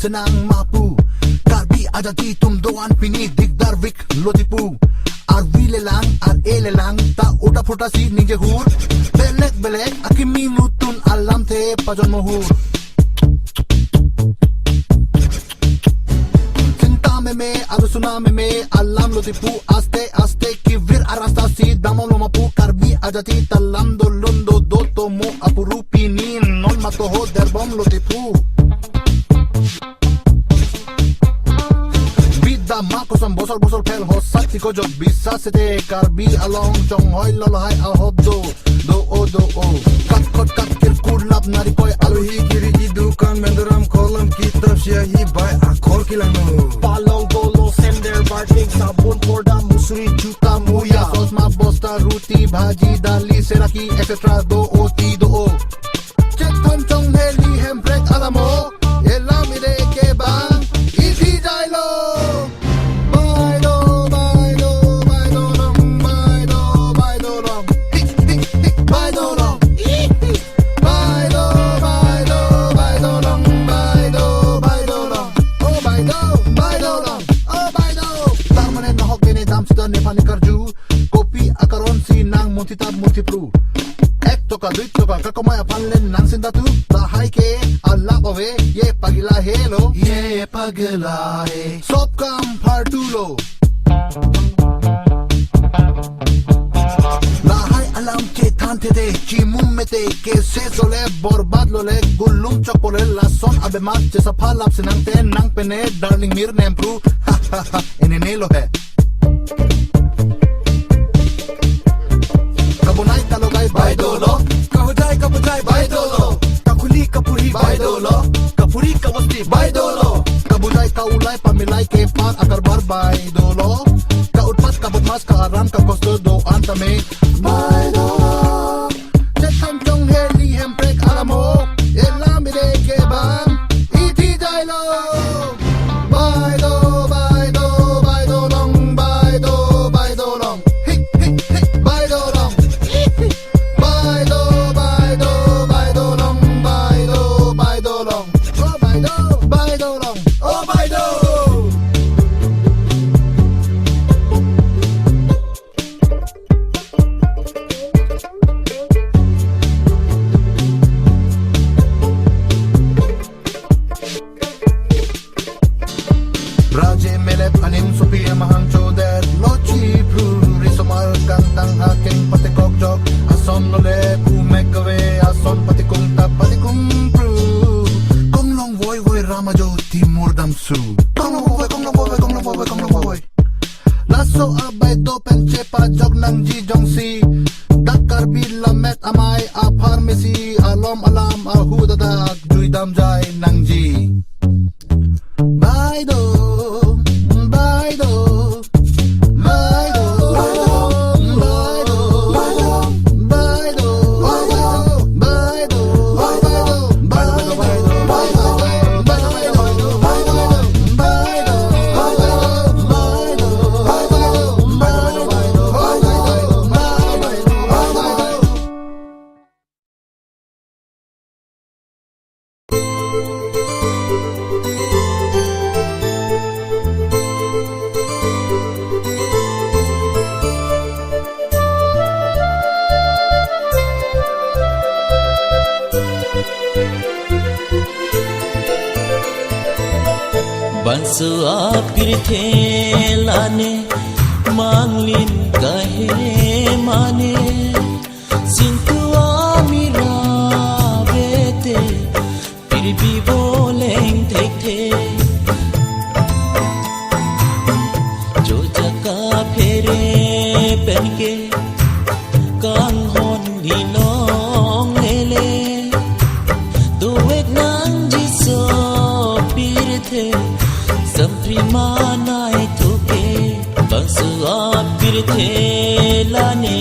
senang mapu Karbi aja di tumdoan pini digdar vik lotipu Ar vile lang ar ele lang ta uta futa si nije hur Belek belek akimi nutun alam the pajon mohur Cinta meme adu suna meme alam lotipu aste aste kivir arasta si damon lomapu Karbi aja ti talam dolondo doto mo apuru pinin non matoho derbom lotipu Makosam bosol bosol pel hosati ko jog bisa sete karbi along chong hoi lolhai al hobdo do o kat kot kat kir kulap nari koi aluhi kiriji dukan mendoram kolam kitab syahi bai akor kilanu palong golo sender barting sabun porda musri juta muya sosma bosta ruti bhaji dali seraki etc do o ti do o cheton chong heli hembrek alamo elam ide ke bang iti jailo Multitab multiplu Ek toka duit toka kakomaya panlen nang sindatu Tahay ke alap awe ye pagila helo Ye pagila he Sopkam partulo Lahay alam ke tante de chimum mete ke se sole borbad lole gulum chapole lason abe mat jesa palap sinang te nang pene darling mir nempru Ha ha ha enenelo hai Kabunay talogay bay dolo Kahujay Bai dolong Chết thăm trong heli handbrake alamo Elam bide ke ban Iti jai lo Bai dolong Bai dolong Hik hik hik Bai dolong Bai dolong Bai dolong Oh bai dolong Oh bai do Raje melep anim supi mahang choder Lochi pru risomal kantang aking patikok jok Ason nole pu mekave ason patikum tap patikum pru Kong long voy voy ramajo timur damsu Kong long voy Laso abay do penche pa jog nang ji jong si Dakar bila met amay a pharmacy Alom alam a hudadak juy dam jay nang ji Bai do Bai do Bai do Bai do Bai do Bai do Bansua pirthe lane manglin kahe mane sintua mira bete pirbi boleng thek the jo jaka phere penke kang hon dinong lele duwek nang jiso pirthe Samprima tuke Bansua pirthe lane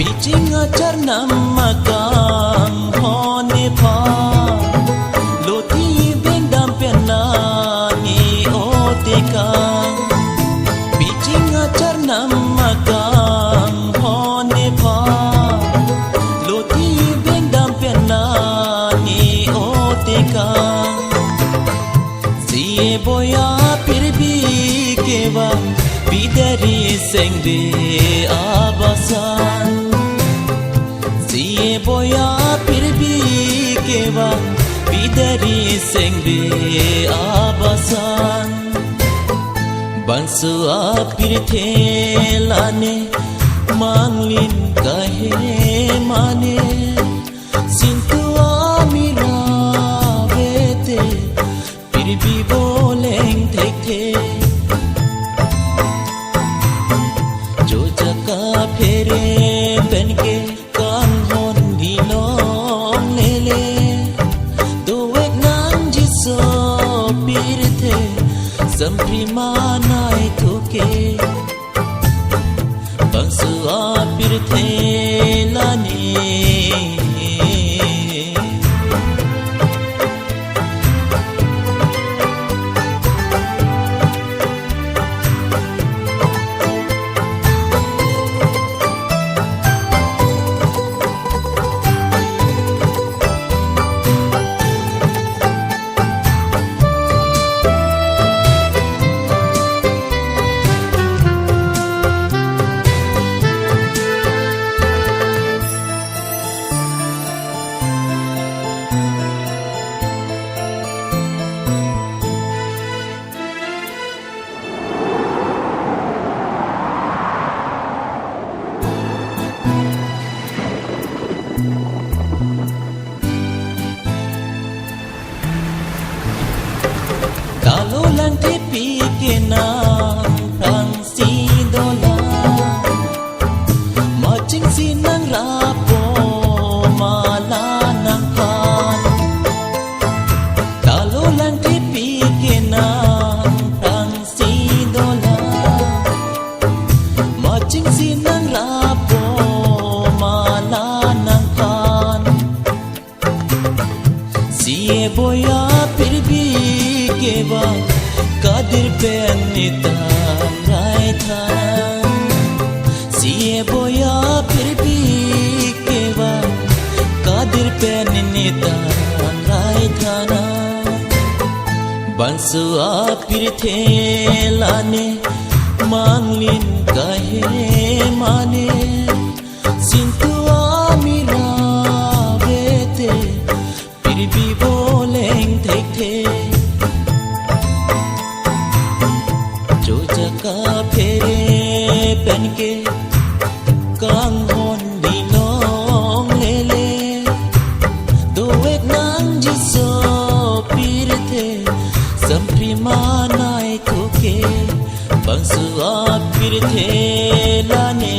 Bijing ajar namakang hone pa Loti bendam penani oteka Bijing ajar namakang hone pa Loti bendam penani oteka Siye boya pirbi kewa Bidari sengde abasan Siye boya pirbi kewa Bidari sengde abasan Bansua pirthe lane manglin kahe mane sintua mira bete pirbi boleng thek the jo jaka phere penke kang hon dinong lele duwek nang jiso pirthe samprima tuke Bansua pirthe lane ben nitam rai than siye boya phir bhi kewa kadir ben nitam rai thana bansua pirthe lane manglin kahe mane sintua mira vete phir bhi boleng thek the jo jaka phere pen ke kang hon di long lele do ek nang jiso pirthe sampri manai thuke bansua pirthe lane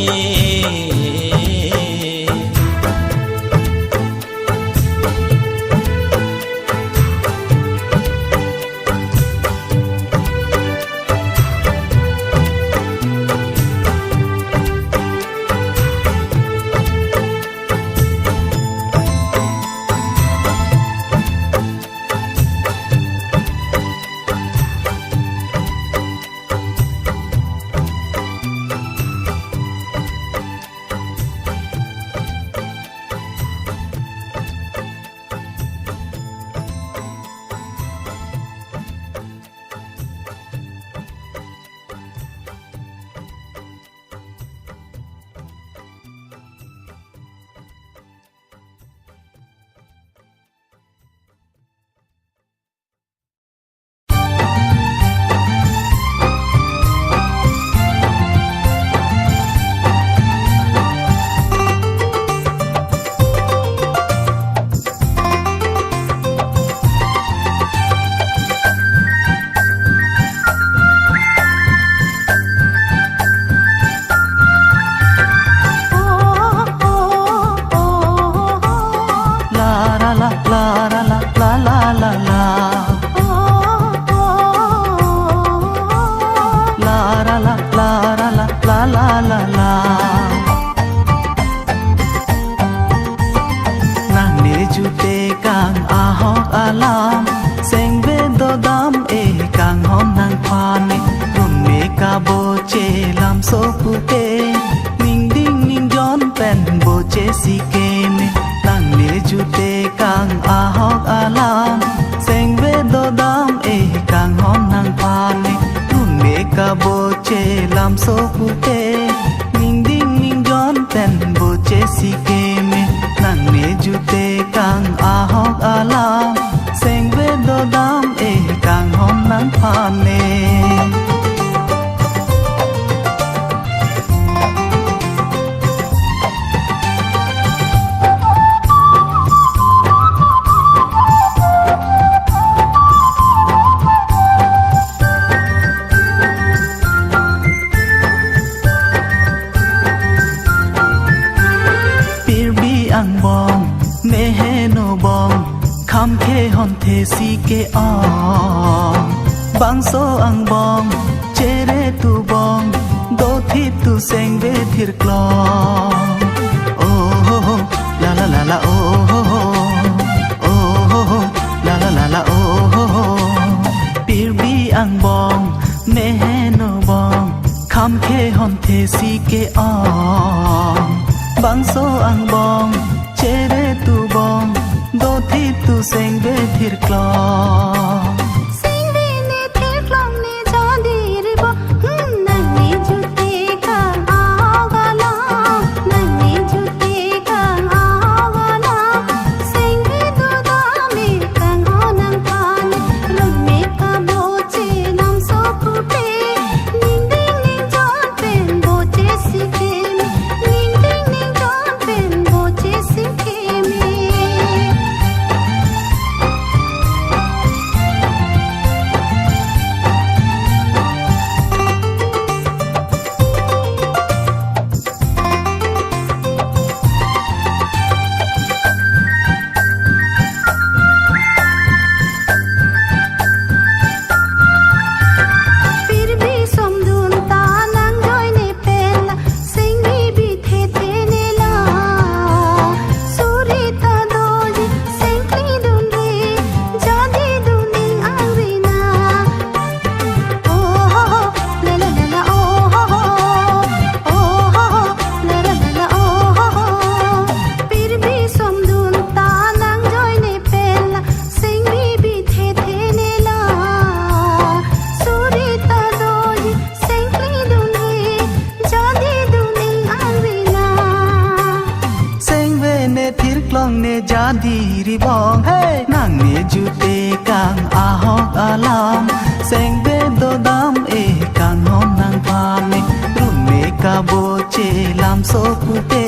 klong ne jadi ribong nang ne jute kang ahok alam seng be do dam e kang hom nang pham rum me ka bo che lam so pupe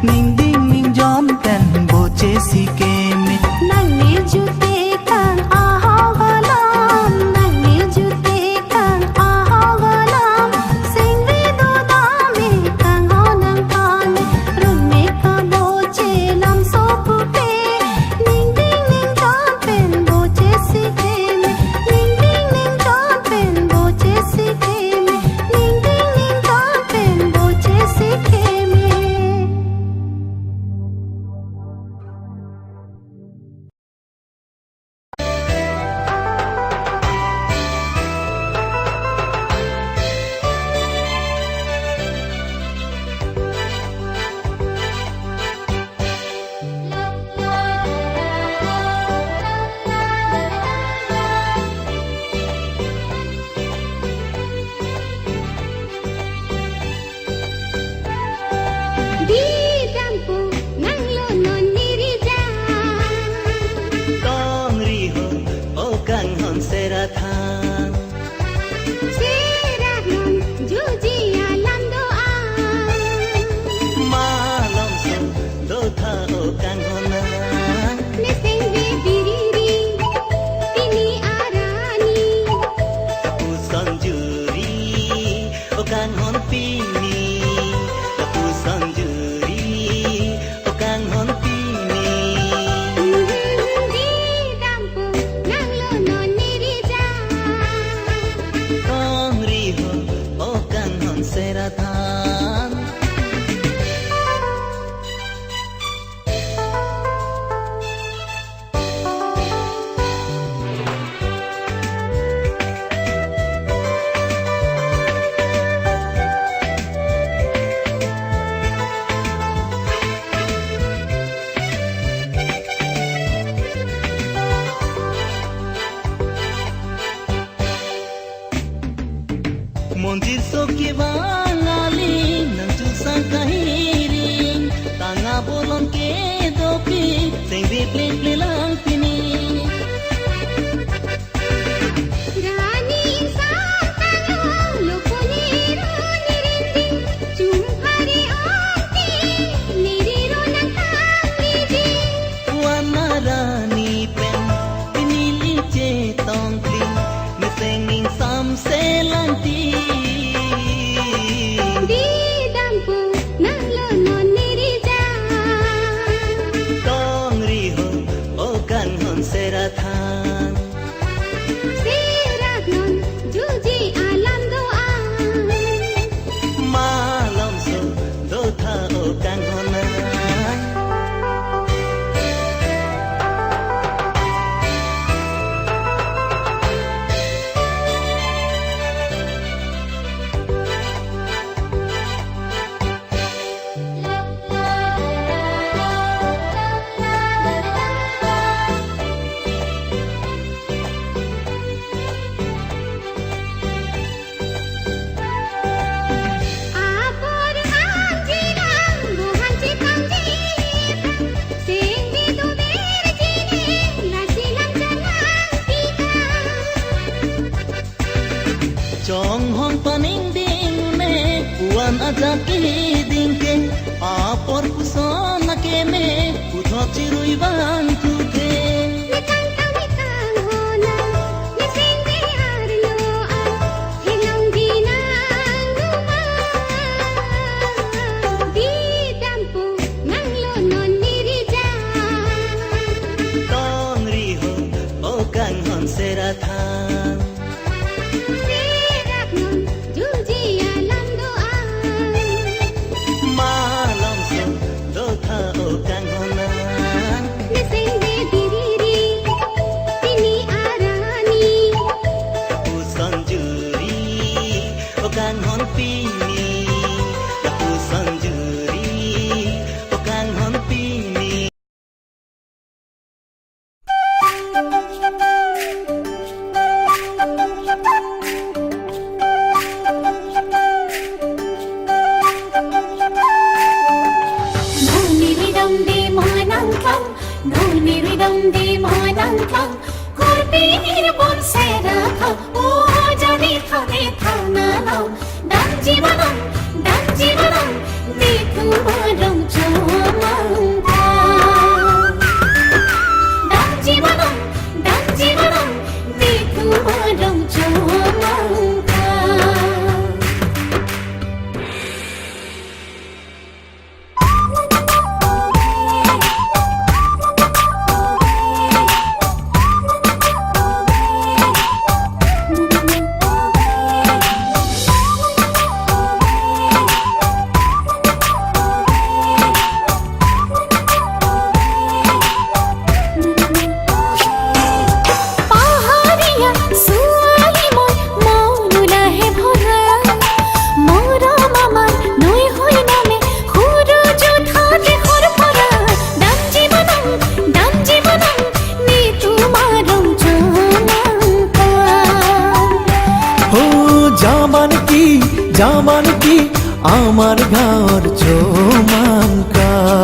ning ding ning jom ten bo che si ke me nang ne jute kang ahok alam nang ne jute kang ahok alam sing be do dam e kang hom nang pham rum me ka bo che lam so pupe ning ding ning jom pen bo che si ke me ning ding ning jom pen bo che si ke me ning ding ning jom pen bo che si ke me di dampu nang lo non nirija Tong ri ho o kang hon sera than sera non juji alam doa ma lom so do tha o kang hon na ne sengve biriri tini arani Tapu sanjuri o kang hon pini Tapu sanjuri o kang hon pini di dampu nang lo non nirija Tong ri ho o kang hon sera than Monjir soki bangali nang chu sang kahiri tanga bolon ke dopi sing be ple ple lang pini rani insan talo lokoni nirindi chumhari aunti niriro nang kangliji wana rani pen pini li che tong pli me singing sam se lang ti di dampu nang lo non nirija tong ri ho o kan hon sera than sera non juji alam doa ma lom so do tha o kan hon na apor anjilang buhan cipang jipan sing bidu berjini lasilang jangan pika Chong hong paning ding me puan aja ki ding ke apor puson na ke me putho chirui bang tu ke nikang tang nikang hona nising biar loa hilang ginang luma di dampu nang lo non nirija tong ri ho o kan hon sera than serak non juji alam doa ma lom so do tha o kan hon na nising নাও দাম জীবনম দি তোমারম চমৎকার দাম জীবনম দি তোমারম চমৎকার পাহাড়িয়া সুয়ালি মনুলা হে ভরা মরম আমার নই হই নামে হুরু যোধাতে হরপরা দাম জীবনম নি তোমারম চমৎকার ও জামান কি আমার ঘর চমৎকার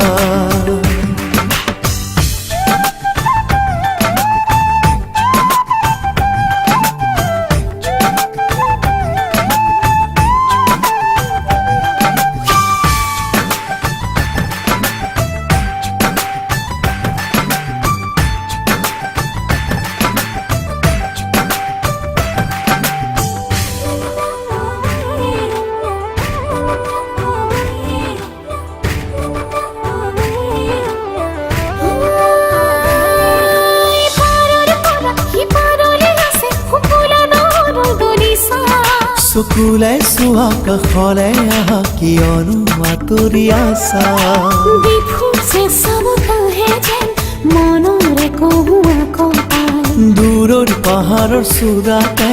চকুলাই চোৱা কাষলে আহা কিয়নো আঁতৰি আছা বিফুছে সব কাহে যেন মনৰে কহুৱা কপাল দূৰৰ পাহাৰৰ চূড়াতে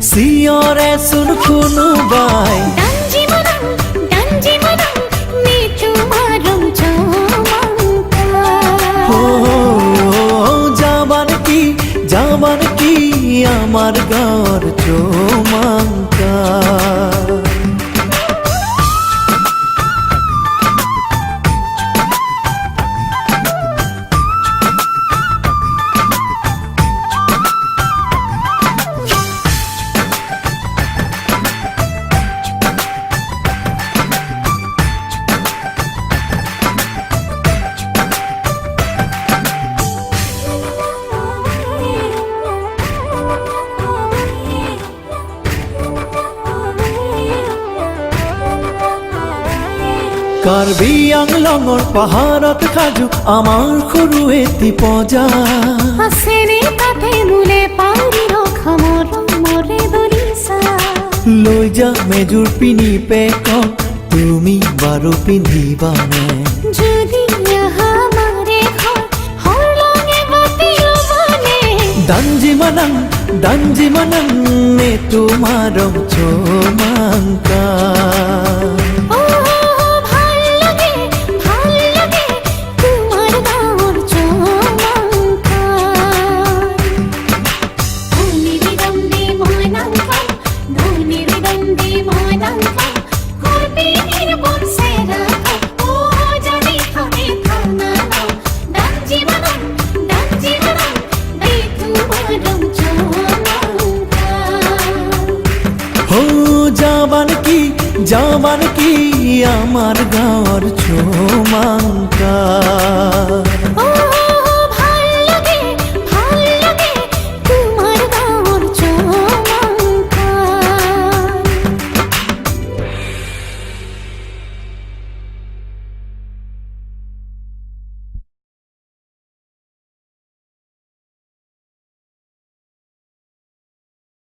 চিঞৰে চোন কোনোবাই দাম জীবনম নি তোমারম চমৎকার ও জামান কি আমার ঘর চমৎকার কাৰ্বি আংলঙৰ পাহাৰত সাজু আমাৰ সৰু এটি পজা আছেনে তাতে মোলে পাৰি ৰখা মৰমৰে দলিচা লৈ যাম এযোৰ পিন্ধি পেক তুমি বাৰু পিন্ধিবানে যদি আহা মাৰে ঘৰ হৰলঙে গতিলো মানে দাঞ্জি মানং নে তোমাৰম চমৎকার ও ভাল লাগে তোমার গাঁৱৰ চমৎকাৰ ধনিৰিদম দি মই নাম খাম কৰপিনীৰ বনছে ৰাখম ও যদি খানে খানা নাও দাম জীবনম দি তোমারম চমৎকাৰ ও জামান কি আমার ঘর চমৎকার ও